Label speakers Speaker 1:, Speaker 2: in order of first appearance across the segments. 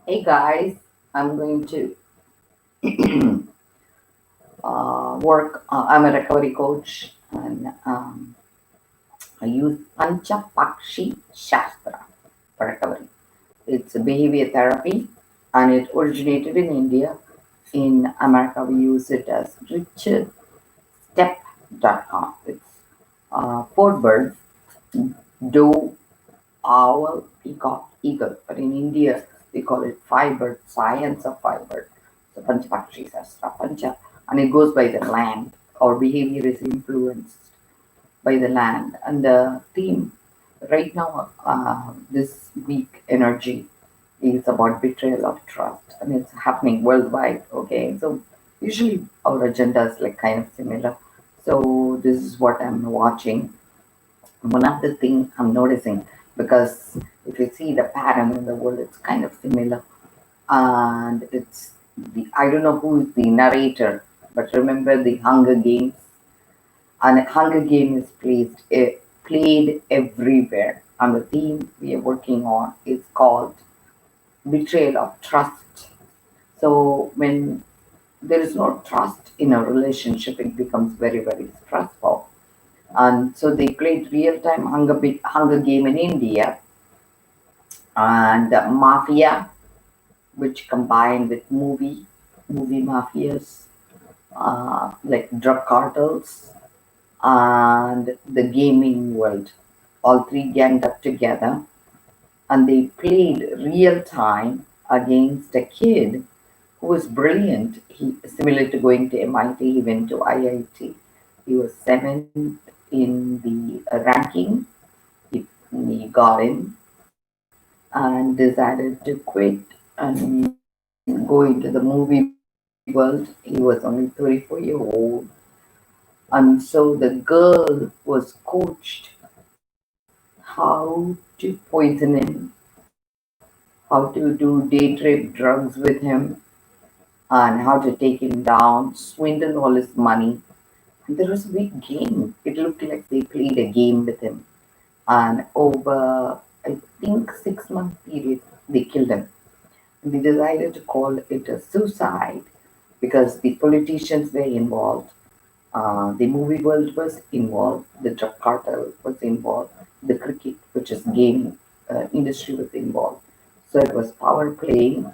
Speaker 1: Hey guys, I'm going to work. I'm a recovery coach and I use Panchapakshi Shastra for recovery. It's a behavior therapy and it originated in India. In America, we use it as richardstep.com. It's four birds, doe, owl, peacock, eagle. But in India, we call it fiber, science of fiber. So Panchapakshi Sastra, Pancha, and it goes by the land. Our behavior is influenced by the land. And the theme right now, this week energy is about betrayal of trust, and it's happening worldwide. Okay, so usually our agenda is like kind of similar. So this is what I'm watching. One of the things I'm noticing, because if you see the pattern in the world, it's kind of similar. And it's the I don't know who is the narrator, but remember the Hunger Games? And Hunger Game is played everywhere. And the theme we are working on is called Betrayal of Trust. So when there is no trust in a relationship, it becomes very, very stressful. And so they played real-time Hunger Game in India, and Mafia, which combined with movie mafias, like drug cartels and the gaming world. All three ganged up together and they played real time against a kid who was brilliant. He similar to going to MIT, he went to IIT. He was seventh in the ranking. He got in and decided to quit and go into the movie world. He was only 34-year-old. And so the girl was coached how to poison him, how to do day trip drugs with him, and how to take him down, swindle all his money. And there was a big game. It looked like they played a game with him. And over, I think, 6 month period, they killed him. And they decided to call it a suicide because the politicians were involved. The movie world was involved, the drug cartel was involved, the cricket, which is gaming industry, was involved. So it was power playing,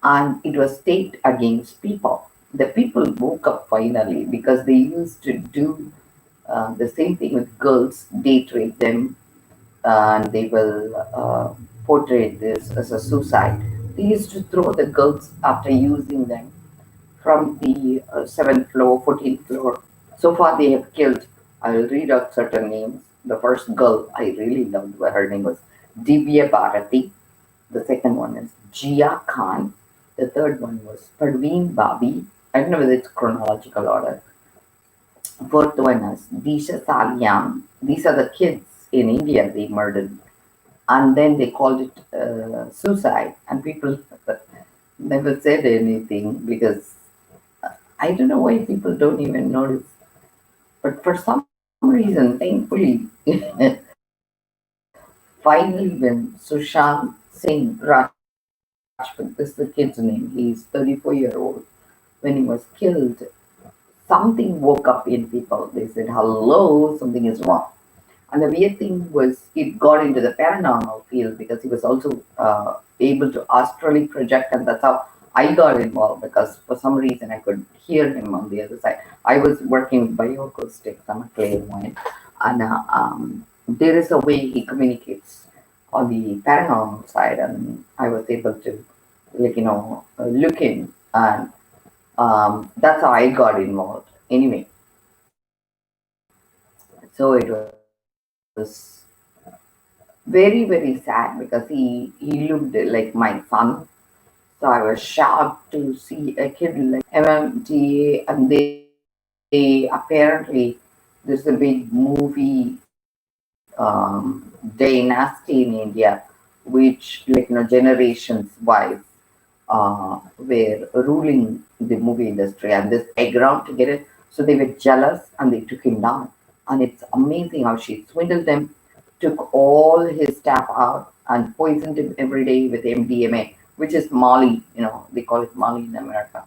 Speaker 1: and it was state against people. The people woke up finally because they used to do the same thing with girls, date rape them, and they will portray this as a suicide. They used to throw the girls after using them from the seventh floor, 14th floor. So far, they have killed. I will read out certain names. The first girl I really loved, her name was Divya Bharati. The second one is Jia Khan. The third one was Parveen Babi. I don't know whether it's chronological order. Fourth one is Disha Salyam. These are the kids in India they murdered. And then they called it suicide. And people never said anything because I don't know why people don't even notice. But for some reason, thankfully, finally, when Sushant Singh Rajput, this is the kid's name, he's 34-year-old, when he was killed, something woke up in people. They said, hello, something is wrong. And the weird thing was, it got into the paranormal field because he was also able to astrally project, and that's how I got involved because for some reason I could hear him on the other side. I was working with bioacoustics, I'm a clairvoyant, and there is a way he communicates on the paranormal side, and I was able to, like, look in, and that's how I got involved. Anyway, so it was very, very sad because he looked like my son. So I was shocked to see a kid like MMTA, and they apparently there's a big movie dynasty in India, which generations wise were ruling the movie industry, and this background to get it. So they were jealous and they took him down. And it's amazing how she swindled them, took all his staff out, and poisoned him every day with MDMA. which is Mali. They call it Mali in America.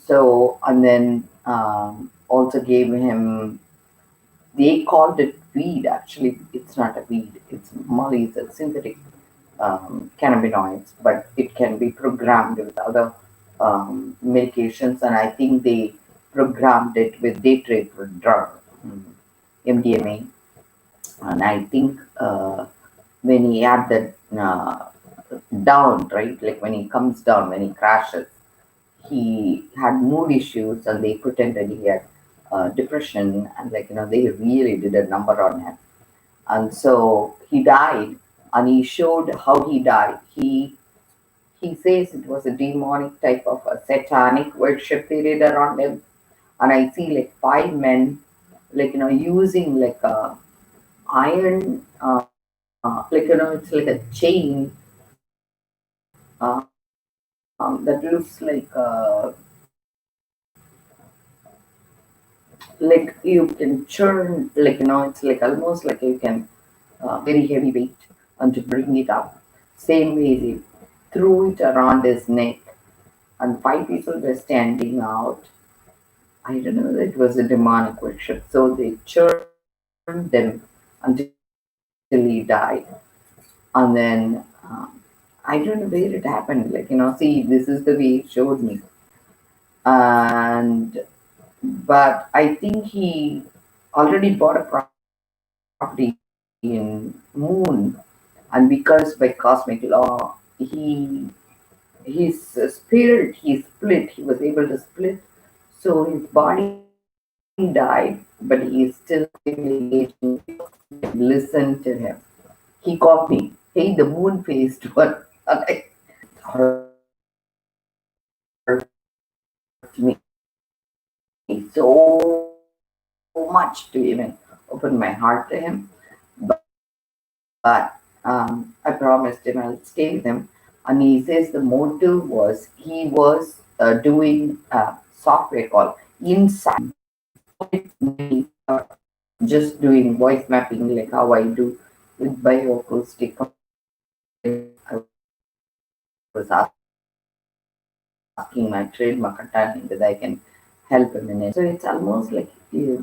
Speaker 1: So, and then also gave him, they called it weed. Actually, it's not a weed. It's Mali. It's a synthetic cannabinoids, but it can be programmed with other medications. And I think they programmed it with date drug, mm, MDMA. And I think when he had that down, right, like when he comes down, when he crashes, he had mood issues, and they pretended he had depression, and they really did a number on him. And so he died, and he showed how he died. He says it was a demonic type of a satanic worship they did around him. And I see like five men, using like a iron, it's like a chain that looks like you can churn, it's like almost like you can very heavy weight and to bring it up. Same way they threw it around his neck, and five people were standing out. I don't know, it was a demonic worship. So they churned them until he died. And then I don't know where it happened. See, this is the way it showed me. And but I think he already bought a property in Moon, and because by cosmic law, his spirit, he split. He was able to split, so his body died, but he is still actively engaging with people. Listen to him. He called me, "Hey, the moon faced one." And hurt me so much to even open my heart to him. But I promised him I'll stay with him. And he says the motive was he was doing a software called Insight. Just doing voice mapping like how I do with bioacoustic communication. I was asking my trademark attorney whether I can help him in it. So it's almost like the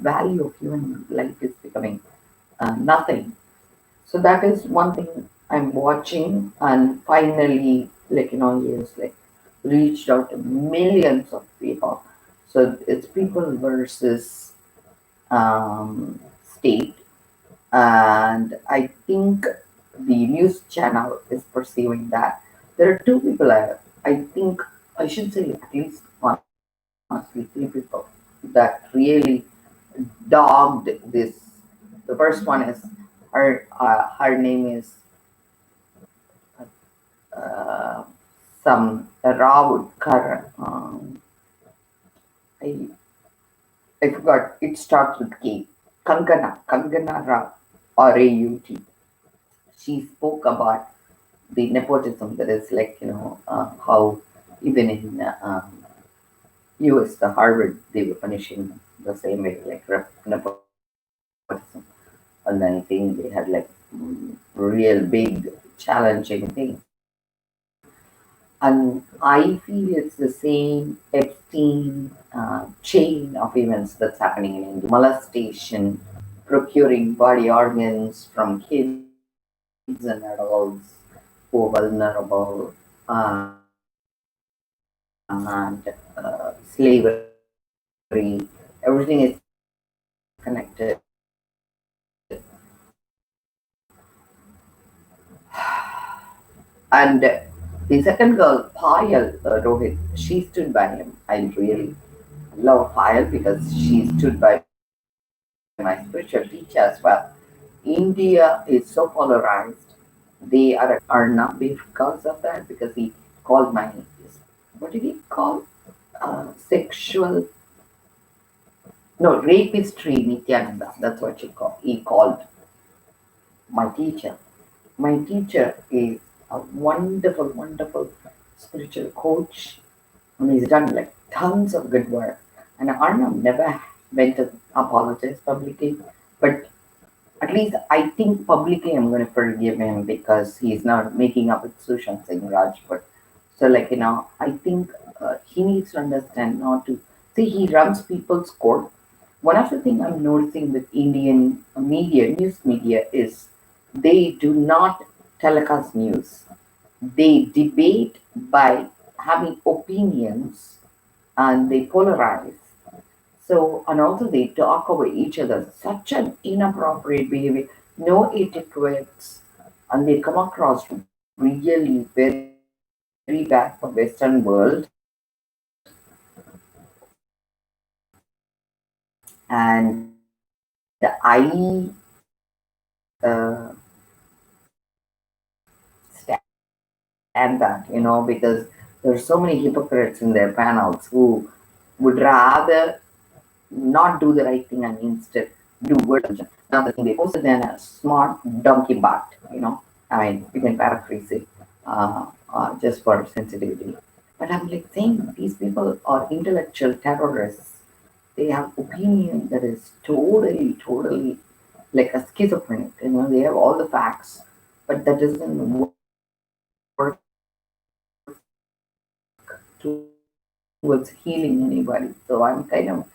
Speaker 1: value of human life is becoming nothing. So that is one thing I'm watching, and finally, he has reached out to millions of people. So it's people versus state, and I think the news channel is pursuing that. There are two people. I think I should say at least honestly three people that really dogged this. The first one is her name is uh, some Raut Kar. I I forgot. It starts with K. Kangana Rao, Raut. She spoke about the nepotism that is how even in US, the Harvard, they were punishing the same way, like nepotism. And I think they had real big challenging things. And I feel it's the same Epstein chain of events that's happening in India. Molestation, procuring body organs from kids and adults who are vulnerable, and slavery, everything is connected. And the second girl, Payal Rohit, she stood by him. I really love Payal because she stood by my spiritual teacher as well. India is so polarized. They are not because of that, because he called my, what did he call? Sexual, no, rapist Sri Nityananda. That's what he called my teacher. My teacher is a wonderful, wonderful spiritual coach, and he's done like tons of good work. And Arnab never went to apologize publicly, but At least I think publicly I'm going to forgive him because he's not making up with Sushant Singh Rajput. So, like, I think he needs to understand not to see, he runs people's court. One of the things I'm noticing with Indian media, news media, is they do not telecast news. They debate by having opinions and they polarize. So, and also they talk over each other. Such an inappropriate behavior, no etiquettes, and they come across really very bad for Western world. And I stand that, because there's so many hypocrites in their panels who would rather not do the right thing and instead do worse. Now the thing they posted then a smart donkey butt, I mean, you can paraphrase it just for sensitivity. But I'm like saying these people are intellectual terrorists. They have opinion that is totally like a schizophrenic. They have all the facts, but that doesn't work towards healing anybody. So I'm kind of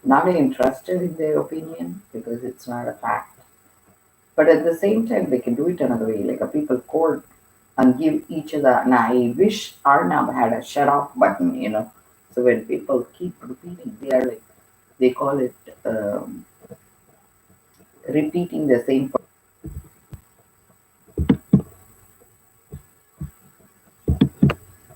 Speaker 1: not interested in their opinion because it's not a fact. But at the same time, they can do it another way, like a people court and give each other. And I wish Arnab had a shut off button. So when people keep repeating, they are like, they call it repeating the same.